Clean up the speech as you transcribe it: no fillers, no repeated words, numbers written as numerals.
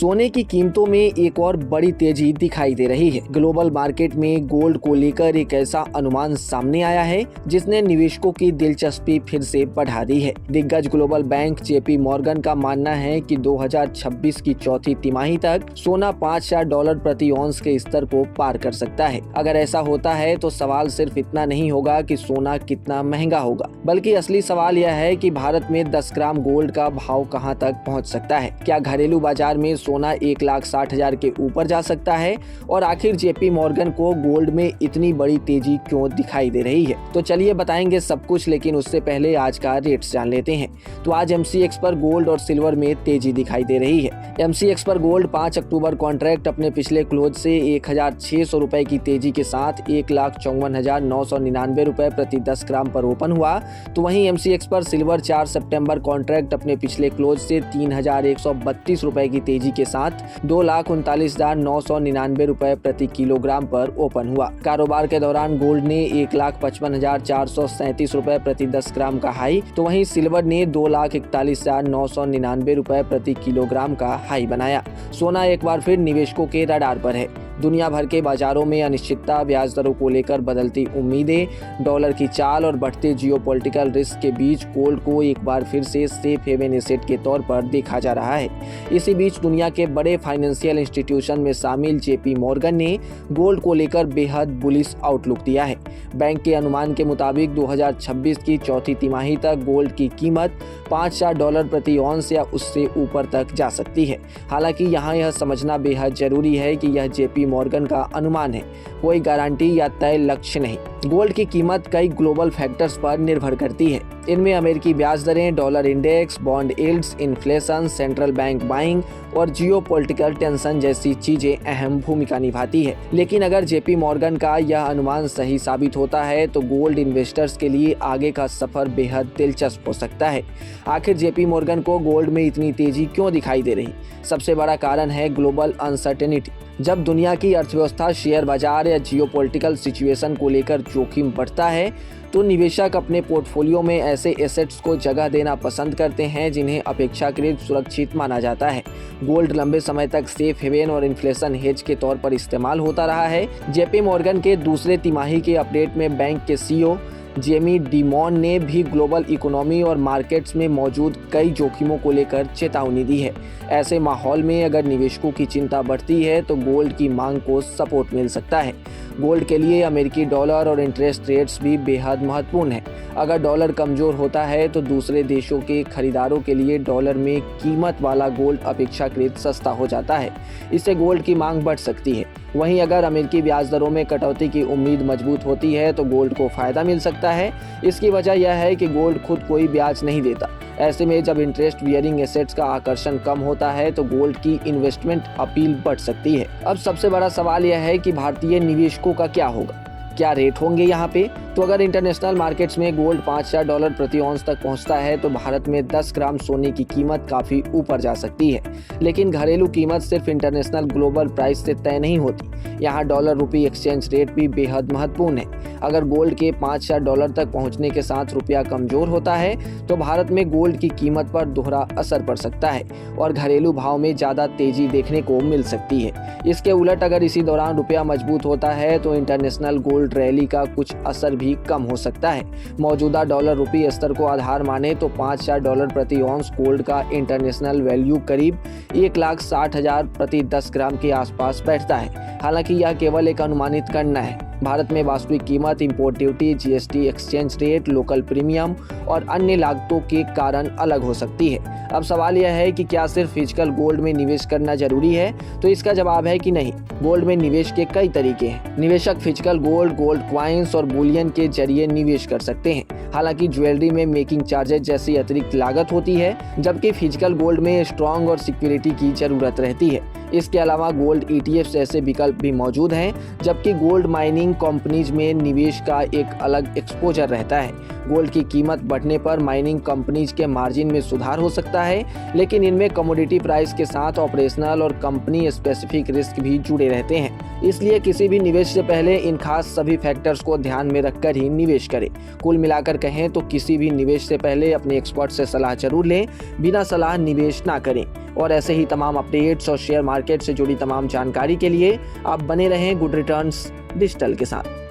सोने की कीमतों में एक और बड़ी तेजी दिखाई दे रही है। ग्लोबल मार्केट में गोल्ड को लेकर एक ऐसा अनुमान सामने आया है जिसने निवेशकों की दिलचस्पी फिर से बढ़ा दी है। दिग्गज ग्लोबल बैंक जेपी मॉर्गन का मानना है कि 2026 की चौथी तिमाही तक सोना $5,000 प्रति औंस के स्तर को पार कर सकता है। अगर ऐसा होता है तो सवाल सिर्फ इतना नहीं होगा कि सोना कितना महंगा होगा, बल्कि असली सवाल यह है कि भारत में 10 ग्राम गोल्ड का भाव कहां तक पहुंच सकता है। क्या घरेलू बाजार में सोना 1,60,000 के ऊपर जा सकता है? और आखिर जेपी मॉर्गन को गोल्ड में इतनी बड़ी तेजी क्यों दिखाई दे रही है? तो चलिए बताएंगे सब कुछ, लेकिन उससे पहले आज का रेट्स जान लेते हैं। तो आज एमसीएक्स पर गोल्ड और सिल्वर में तेजी दिखाई दे रही है। एमसीएक्स पर गोल्ड 5 अक्टूबर कॉन्ट्रैक्ट अपने पिछले क्लोज से 1,600 रुपए की तेजी के साथ 1,54,999 रुपए प्रति 10 ग्राम पर ओपन हुआ। तो वहीं एमसीएक्स पर सिल्वर 4 सितंबर कॉन्ट्रैक्ट अपने पिछले क्लोज से 3,132 रुपए की तेजी के साथ 2,39,999 रुपए प्रति किलोग्राम पर ओपन हुआ। कारोबार के दौरान गोल्ड ने 1,55,437 रुपए प्रति 10 ग्राम का हाई, तो वहीं सिल्वर ने 2,41,999 रुपए प्रति किलोग्राम का हाई बनाया। सोना एक बार फिर निवेशकों के रडार पर है। दुनिया भर के बाजारों में अनिश्चितता, ब्याज दरों को लेकर बदलती उम्मीदें, डॉलर की चाल और बढ़ते जियोपॉलिटिकल रिस्क के बीच गोल्ड को एक बार फिर से सेफ हेवन एसेट के तौर पर देखा जा रहा है। इसी बीच दुनिया के बड़े फाइनेंशियल इंस्टीट्यूशन में शामिल जेपी मॉर्गन ने गोल्ड को लेकर बेहद बुलिश आउटलुक दिया है। बैंक के अनुमान के मुताबिक 2026 की चौथी तिमाही तक गोल्ड की कीमत $5,000 प्रति औंस या उससे ऊपर तक जा सकती है। हालांकि यहाँ यह समझना बेहद जरूरी है कि यह जेपी मॉर्गन का अनुमान है, कोई गारंटी या तय लक्ष्य नहीं। गोल्ड की कीमत कई ग्लोबल फैक्टर्स पर निर्भर करती है। इनमें अमेरिकी ब्याज दरें, dollar index, bond yields, inflation, central bank buying और जियोपॉलिटिकल टेंशन जैसी चीजें अहम भूमिका निभाती है। लेकिन अगर जेपी मॉर्गन का यह अनुमान सही साबित होता है तो गोल्ड इन्वेस्टर्स के लिए आगे का सफर बेहद दिलचस्प हो सकता है। आखिर जेपी मॉर्गन को गोल्ड में इतनी तेजी क्यों दिखाई दे रही? सबसे बड़ा कारण है ग्लोबल अनसर्टेनिटी। जब दुनिया की अर्थव्यवस्था, शेयर बाजार या जियोपॉलिटिकल सिचुएशन को लेकर जोखिम बढ़ता है तो निवेशक अपने पोर्टफोलियो में ऐसे एसेट्स को जगह देना पसंद करते हैं जिन्हें अपेक्षाकृत सुरक्षित माना जाता है। गोल्ड लंबे समय तक सेफ हेवन और इन्फ्लेशन हेज के तौर पर इस्तेमाल होता रहा है। जेपी मॉर्गन के दूसरे तिमाही के अपडेट में बैंक के सीईओ जेमी डिमॉन ने भी ग्लोबल इकोनॉमी और मार्केट्स में मौजूद कई जोखिमों को लेकर चेतावनी दी है। ऐसे माहौल में अगर निवेशकों की चिंता बढ़ती है तो गोल्ड की मांग को सपोर्ट मिल सकता है। गोल्ड के लिए अमेरिकी डॉलर और इंटरेस्ट रेट्स भी बेहद महत्वपूर्ण है। अगर डॉलर कमजोर होता है तो दूसरे देशों के खरीदारों के लिए डॉलर में कीमत वाला गोल्ड अपेक्षाकृत सस्ता हो जाता है। इससे गोल्ड की मांग बढ़ सकती है। वहीं अगर अमेरिकी ब्याज दरों में कटौती की उम्मीद मजबूत होती है तो गोल्ड को फायदा मिल सकता है। इसकी वजह यह है कि गोल्ड खुद कोई ब्याज नहीं देता। ऐसे में जब इंटरेस्ट बियरिंग एसेट्स का आकर्षण कम होता है तो गोल्ड की इन्वेस्टमेंट अपील बढ़ सकती है। अब सबसे बड़ा सवाल यह है कि भारतीय निवेशकों का क्या होगा, क्या रेट होंगे यहाँ पे? तो अगर इंटरनेशनल मार्केट्स में गोल्ड $5,000 प्रति औंस तक पहुँचता है तो भारत में 10 ग्राम सोने की कीमत काफ़ी ऊपर जा सकती है। लेकिन घरेलू कीमत सिर्फ इंटरनेशनल ग्लोबल प्राइस से तय नहीं होती। यहाँ डॉलर रुपी एक्सचेंज रेट भी बेहद महत्वपूर्ण है। अगर गोल्ड के $5,000 तक पहुँचने के साथ रुपया कमज़ोर होता है तो भारत में गोल्ड की कीमत पर दोहरा असर पड़ सकता है और घरेलू भाव में ज़्यादा तेज़ी देखने को मिल सकती है। इसके उलट अगर इसी दौरान रुपया मजबूत होता है तो इंटरनेशनल गोल्ड रैली का कुछ असर भी कम हो सकता है। मौजूदा डॉलर रुपी स्तर को आधार माने तो $5,000 प्रति औंस गोल्ड का इंटरनेशनल वैल्यू करीब 1,60,000 प्रति 10 ग्राम के आसपास बैठता है। हालांकि यह केवल एक अनुमानित गणना है। भारत में वास्तविक कीमत import duty, GST, exchange rate, local premium और अन्य लागतों के कारण अलग हो सकती है। अब सवाल यह है कि क्या सिर्फ फिजिकल गोल्ड में निवेश करना जरूरी है? तो इसका जवाब है कि नहीं। गोल्ड में निवेश के कई तरीके हैं। निवेशक फिजिकल गोल्ड, गोल्ड क्वाइंस और बुलियन के जरिए निवेश कर सकते हैं। हालांकि ज्वेलरी में मेकिंग चार्जेस जैसी अतिरिक्त लागत होती है, जबकि फिजिकल गोल्ड में स्ट्रॉन्ग और सिक्योरिटी की जरूरत रहती है। इसके अलावा गोल्ड ETF जैसे विकल्प भी मौजूद हैं, जबकि गोल्ड माइनिंग कंपनीज में निवेश का एक अलग एक्सपोजर रहता है। गोल्ड की कीमत बढ़ने पर माइनिंग कंपनीज के मार्जिन में सुधार हो सकता है, लेकिन इनमें कमोडिटी प्राइस के साथ ऑपरेशनल और कंपनी स्पेसिफिक रिस्क भी जुड़े रहते हैं। इसलिए किसी भी निवेश से पहले इन खास सभी फैक्टर्स को ध्यान में रखकर ही निवेश करें। कुल मिलाकर कहें तो किसी भी निवेश से पहले अपने एक्सपर्ट से सलाह जरूर लें, बिना सलाह निवेश ना करें। और ऐसे ही तमाम अपडेट्स और शेयर मार्केट से जुड़ी तमाम जानकारी के लिए आप बने रहें गुड रिटर्न्स डिजिटल के साथ।